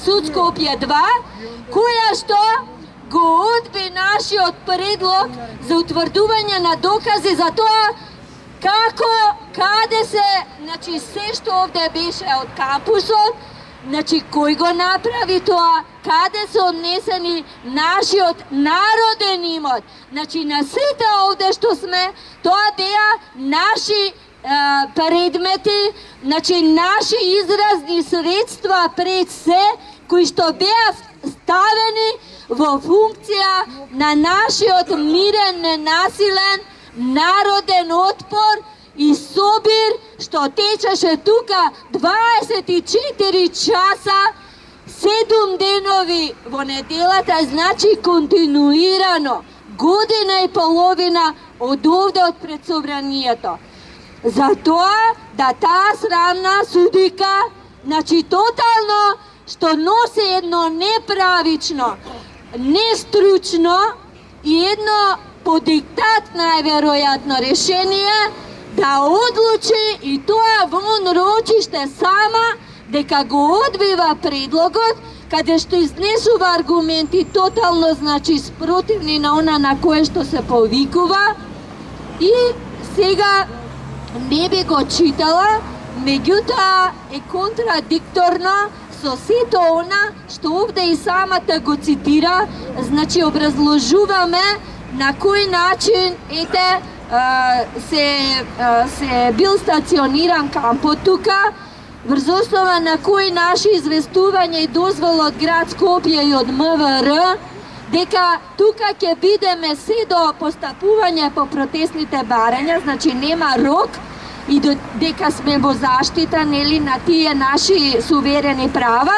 суд Скопје 2, која што го одби нашиот предлог за утврдување на докази за тоа како, каде се, значи се што овде беше од кампусот, значи кој го направи тоа, каде се однесени нашиот народен имот. Значи на сите овде што сме, тоа беа наши предмети, значи наши изразни средства пред се, кои што беа ставени во функција на нашиот мирен, ненасилен, народен отпор и собир, што течеше тука 24 часа, 7 денови во неделата, значи континуирано, година и половина од овде од пред собранието. Затоа да таа срамна судика, значи тотално, што носи едно неправично, нестручно и едно по диктат најверојатно решение да одлучи и тоа вон рочиште сама дека го одбива предлогот, каде што изнесува аргументи тотално, значи спротивни на она на кое што се повикува, и сега не би го читала, меѓутоа е контрадикторно со сето она што овде и самата го цитира, значи образложуваме на кој начин се бил стациониран кампот тука, врз основа на кои наши известувања и дозвола од град Скопје и од МВР, дека тука ќе бидеме се до постапување по протестните барања, значи нема рок, и дека сме во заштита, нели, на тие наши суверени права,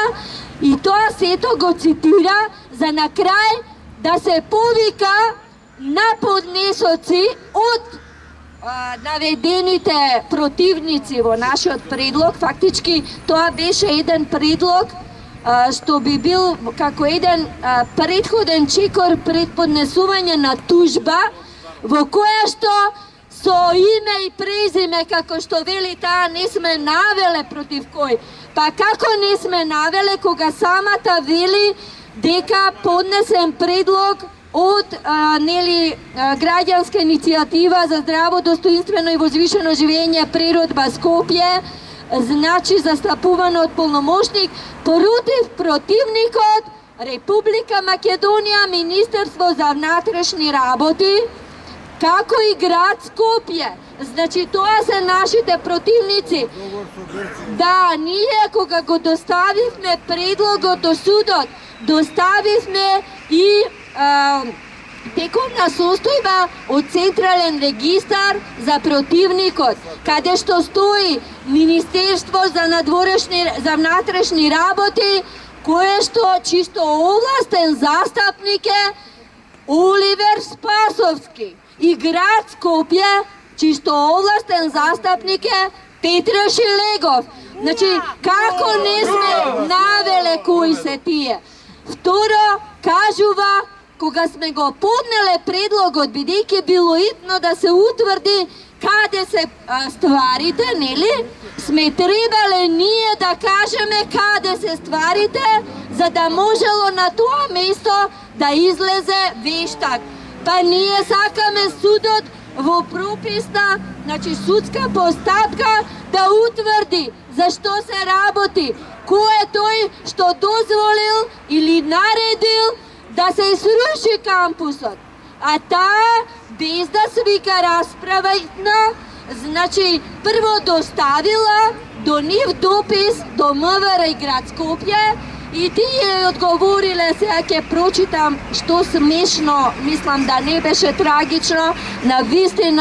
и тоа сето го цитира за на крај да се повика на поднесоци од наведените противници во нашиот предлог. Фактички тоа беше еден предлог што би бил како еден предходен чекор пред поднесување на тужба, во која што со име и презиме, како што вели таа, не сме навеле против кој. Па како не сме навеле кога самата вели дека поднесен предлог од граѓанска иницијатива за здраво, достоинствено и возвишено живење Природба Скопје, значи застапувано од полномошник против противникот Република Македонија, Министерство за внатрешни работи, како и град Скопје. Значи тоа се нашите противници. Да, ние кога го доставивме предлогот до судот, доставивме и тековна состојба од Централен регистар за противникот, каде што стои Министерство за внатрешни работи, кое што чисто овластен застапник е Оливер Спасовски, и град Скопје чисто овластен застапник е Петра Шелегов. Значи, како не сме навеле кои се тие? Второ, кажува, кога сме го поднеле предлогот, бидејќи било итно да се утврди каде се стварите, нели? Сме требале ние да кажеме каде се стварите, за да можело на тоа место да излезе вештак. Па ние сакаме судот во прописна, значи судска постапка, да утврди за што се работи, кој е тој што дозволил или наредил да се сруши кампусот. А таа, без да свика расправа, значи прво доставила до нив допис до МВР и град Скопје, и тие одговориле, сега ќе прочитам што смешно, мислам да не беше трагично, на вистина